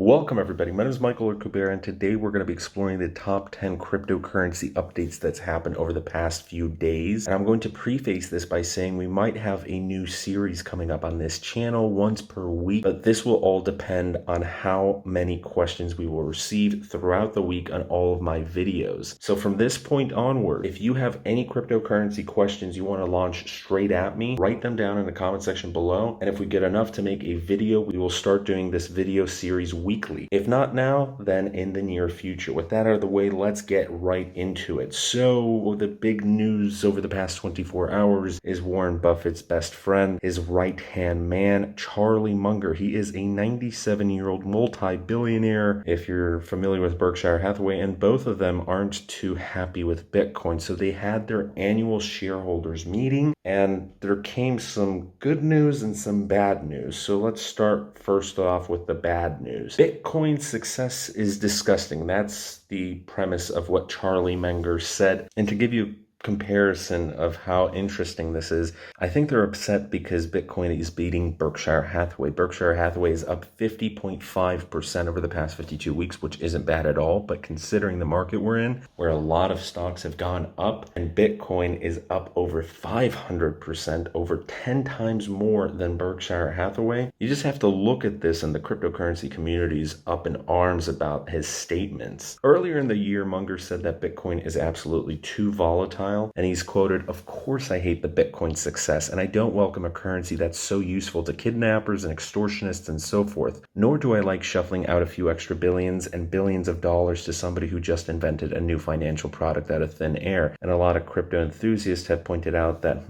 Welcome everybody, my name is Michael Kubera, and today we're going to be exploring the top 10 cryptocurrency updates that's happened over the past few days. And I'm going to preface this by saying we might have a new series coming up on this channel once per week, but this will all depend on how many questions we will receive throughout the week on all of my videos. So from this point onward, if you have any cryptocurrency questions you want to launch straight at me, write them down in the comment section below. And if we get enough to make a video, we will start doing this video series weekly. If not now, then in the near future. With that out of the way, let's get right into it. So the big news over the past 24 hours is Warren Buffett's best friend, his right-hand man, Charlie Munger. He is a 97-year-old multi-billionaire, if you're familiar with Berkshire Hathaway, and both of them aren't too happy with Bitcoin. So they had their annual shareholders meeting, and there came some good news and some bad news. So let's start first off with the bad news. Bitcoin's success is disgusting. That's the premise of what Charlie Munger said. And to give you comparison of how interesting this is, I think they're upset because Bitcoin is beating Berkshire Hathaway. Berkshire Hathaway is up 50.5% over the past 52 weeks, which isn't bad at all, but considering the market we're in, where a lot of stocks have gone up, and Bitcoin is up over 500%, over 10 times more than Berkshire Hathaway, you just have to look at this, and the cryptocurrency community is up in arms about his statements. Earlier in the year, Munger said that Bitcoin is absolutely too volatile. And he's quoted, "Of course I hate the Bitcoin success, and I don't welcome a currency that's so useful to kidnappers and extortionists and so forth. Nor do I like shuffling out a few extra billions and billions of dollars to somebody who just invented a new financial product out of thin air." And a lot of crypto enthusiasts have pointed out that,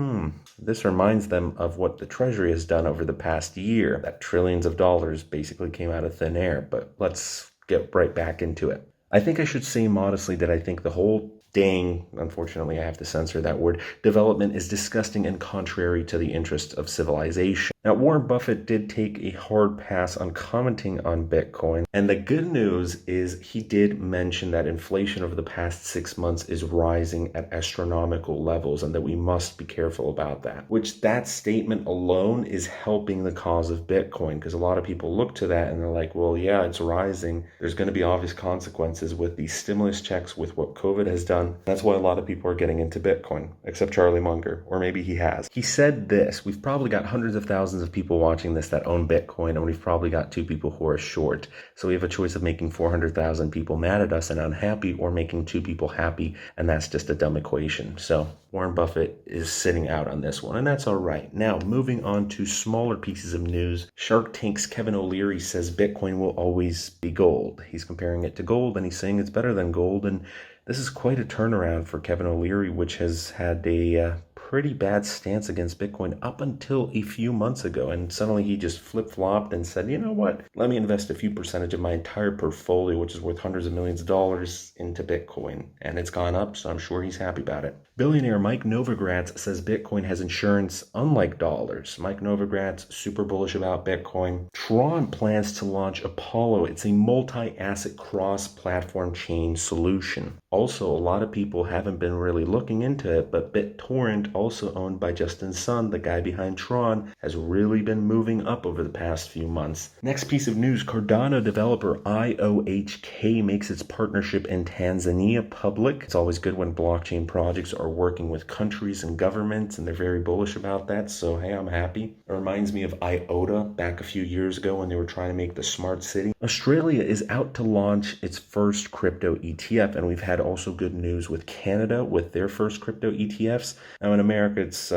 this reminds them of what the Treasury has done over the past year, that trillions of dollars basically came out of thin air. But let's get right back into it. I think I should say modestly that I think the whole unfortunately I have to censor that word, development is disgusting and contrary to the interests of civilization. Now, Warren Buffett did take a hard pass on commenting on Bitcoin, and the good news is he did mention that inflation over the past 6 months is rising at astronomical levels and that we must be careful about that, which that statement alone is helping the cause of Bitcoin, because a lot of people look to that and they're like, well, yeah, it's rising. There's going to be obvious consequences with these stimulus checks, with what COVID has done. That's why a lot of people are getting into Bitcoin, except Charlie Munger, or maybe he has. He said this: we've probably got hundreds of thousands of people watching this that own Bitcoin, and we've probably got 2 people who are short. So we have a choice of making 400,000 people mad at us and unhappy, or making 2 people happy, and that's just a dumb equation. So Warren Buffett is sitting out on this one, and that's all right. Now, moving on to smaller pieces of news. Shark Tank's Kevin O'Leary says Bitcoin will always be gold. He's comparing it to gold, and he's saying it's better than gold, and this is quite a turnaround for Kevin O'Leary, which has had a pretty bad stance against Bitcoin up until a few months ago. And suddenly he just flip-flopped and said, you know what, let me invest a few percentage of my entire portfolio, which is worth hundreds of millions of dollars, into Bitcoin. And it's gone up, so I'm sure he's happy about it. Billionaire Mike Novogratz says Bitcoin has insurance unlike dollars. Mike Novogratz, super bullish about Bitcoin. Tron plans to launch Apollo. It's a multi-asset cross-platform chain solution. Also, a lot of people haven't been really looking into it, but BitTorrent, also owned by Justin Sun, the guy behind Tron, has really been moving up over the past few months. Next piece of news, Cardano developer IOHK makes its partnership in Tanzania public. It's always good when blockchain projects are working with countries and governments, and they're very bullish about that, so hey, I'm happy. It reminds me of IOTA back a few years ago when they were trying to make the smart city. Australia is out to launch its first crypto ETF, and we've had also good news with Canada with their first crypto ETFs. Now in America, it's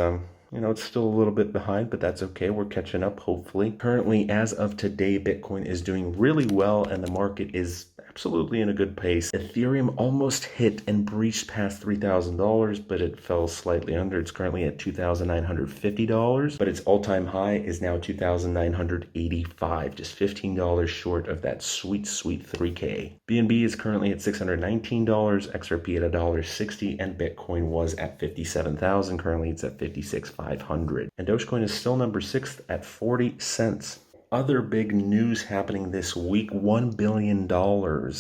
it's still a little bit behind, but that's okay. We're catching up, hopefully. Currently, as of today, Bitcoin is doing really well, and the market is absolutely in a good pace. Ethereum almost hit and breached past $3,000, but it fell slightly under. It's currently at $2,950, but its all-time high is now $2,985, just $15 short of that sweet, sweet 3K. BNB is currently at $619, XRP at $1.60, and Bitcoin was at 57,000. Currently, it's at 56,500. And Dogecoin is still number 6 at 40 cents. Other big news happening this week, $1 billion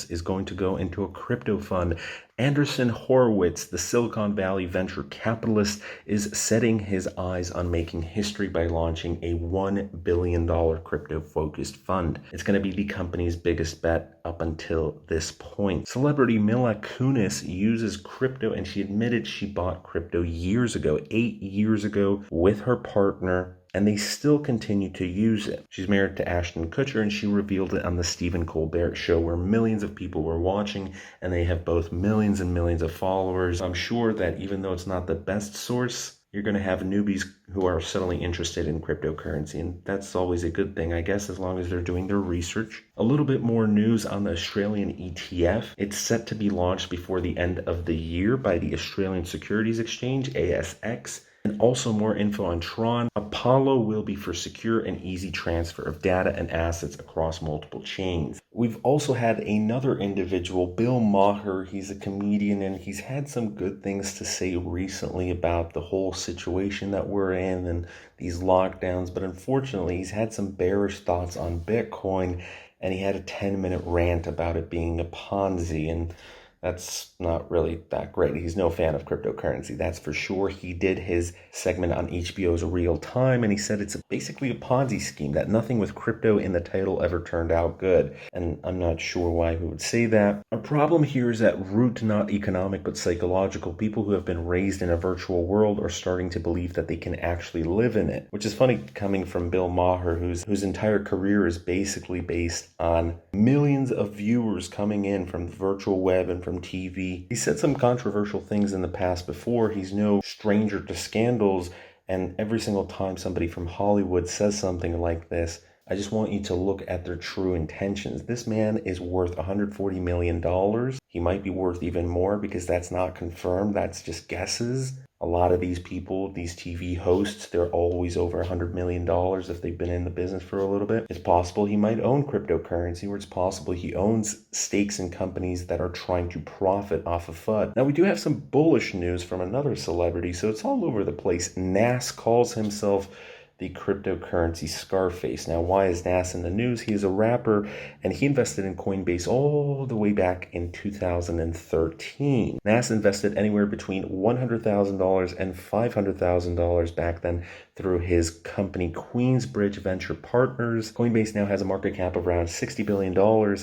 is going to go into a crypto fund. Andreessen Horowitz, the Silicon Valley venture capitalist, is setting his eyes on making history by launching a $1 billion crypto-focused fund. It's going to be the company's biggest bet up until this point. Celebrity Mila Kunis uses crypto, and she admitted she bought crypto years ago, 8 years ago, with her partner, and they still continue to use it. She's married to Ashton Kutcher, and she revealed it on the Stephen Colbert Show, where millions of people were watching, and they have both millions and millions of followers. I'm sure that even though it's not the best source, you're going to have newbies who are suddenly interested in cryptocurrency, and that's always a good thing, I guess, as long as they're doing their research. A little bit more news on the Australian ETF. It's set to be launched before the end of the year by the Australian Securities Exchange, ASX. And also more info on Tron. Apollo will be for secure and easy transfer of data and assets across multiple chains. We've also had another individual, Bill Maher. He's a comedian, and he's had some good things to say recently about the whole situation that we're in and these lockdowns. But unfortunately, he's had some bearish thoughts on Bitcoin, and he had a 10-minute rant about it being a Ponzi, and that's not really that great. He's no fan of cryptocurrency, that's for sure. He did his segment on HBO's Real Time, and he said it's basically a Ponzi scheme, that nothing with crypto in the title ever turned out good. And I'm not sure why he would say that. Our problem here is at root not economic but psychological. People who have been raised in a virtual world are starting to believe that they can actually live in it, which is funny coming from Bill Maher, whose entire career is basically based on millions of viewers coming in from the virtual web and from TV. He said some controversial things in the past before. He's no stranger to scandals, and every single time somebody from Hollywood says something like this, I just want you to look at their true intentions. This man is worth $140 million. He might be worth even more because that's not confirmed. That's just guesses. A lot of these people, these TV hosts, they're always over $100 million if they've been in the business for a little bit. It's possible he might own cryptocurrency, or it's possible he owns stakes in companies that are trying to profit off of FUD. Now, we do have some bullish news from another celebrity, so it's all over the place. Nas calls himself the cryptocurrency Scarface. Now, why is Nas in the news? He is a rapper, and he invested in Coinbase all the way back in 2013. Nas invested anywhere between $100,000 and $500,000 back then through his company Queensbridge Venture Partners. Coinbase now has a market cap of around $60 billion,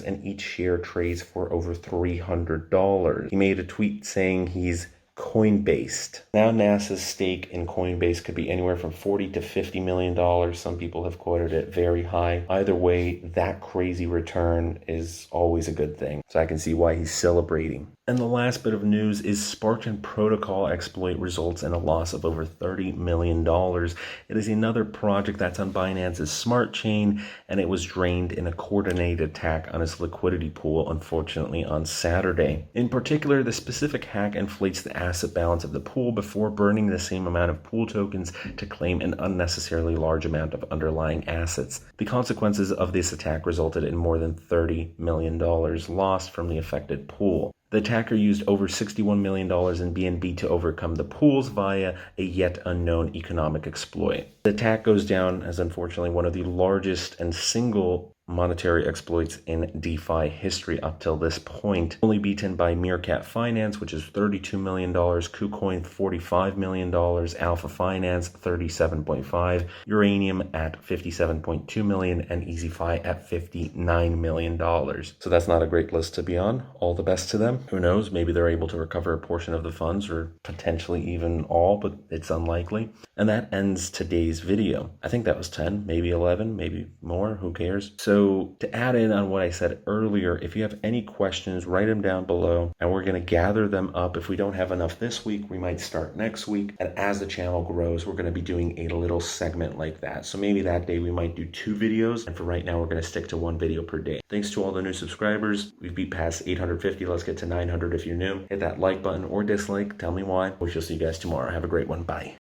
and each share trades for over $300. He made a tweet saying he's Coinbase. Now NASA's stake in Coinbase could be anywhere from $40 to $50 million. Some people have quoted it very high. Either way, that crazy return is always a good thing. So I can see why he's celebrating. And the last bit of news is Spartan Protocol exploit results in a loss of over $30 million. It is another project that's on Binance's smart chain, and it was drained in a coordinated attack on its liquidity pool, unfortunately, on Saturday. In particular, the specific hack inflates the asset balance of the pool before burning the same amount of pool tokens to claim an unnecessarily large amount of underlying assets. The consequences of this attack resulted in more than $30 million lost from the affected pool. The attacker used over $61 million in BNB to overcome the pools via a yet unknown economic exploit. The attack goes down as unfortunately one of the largest and single monetary exploits in DeFi history up till this point, only beaten by Meerkat Finance, which is $32 million, KuCoin $45 million, Alpha Finance $37.5, Uranium at $57.2 million, and EasyFi at $59 million. So that's not a great list to be on. All the best to them. Who knows, maybe they're able to recover a portion of the funds, or potentially even all, but it's unlikely. And that ends today's video. I think that was 10, maybe 11, maybe more, who cares? So to add in on what I said earlier, if you have any questions, write them down below, and we're going to gather them up. If we don't have enough this week, we might start next week. And as the channel grows, we're going to be doing a little segment like that. So maybe that day we might do 2 videos. And for right now, we're going to stick to 1 video per day. Thanks to all the new subscribers. We've beat past 850. Let's get to 900 if you're new. Hit that like button or dislike. Tell me why. We shall see you guys tomorrow. Have a great one. Bye.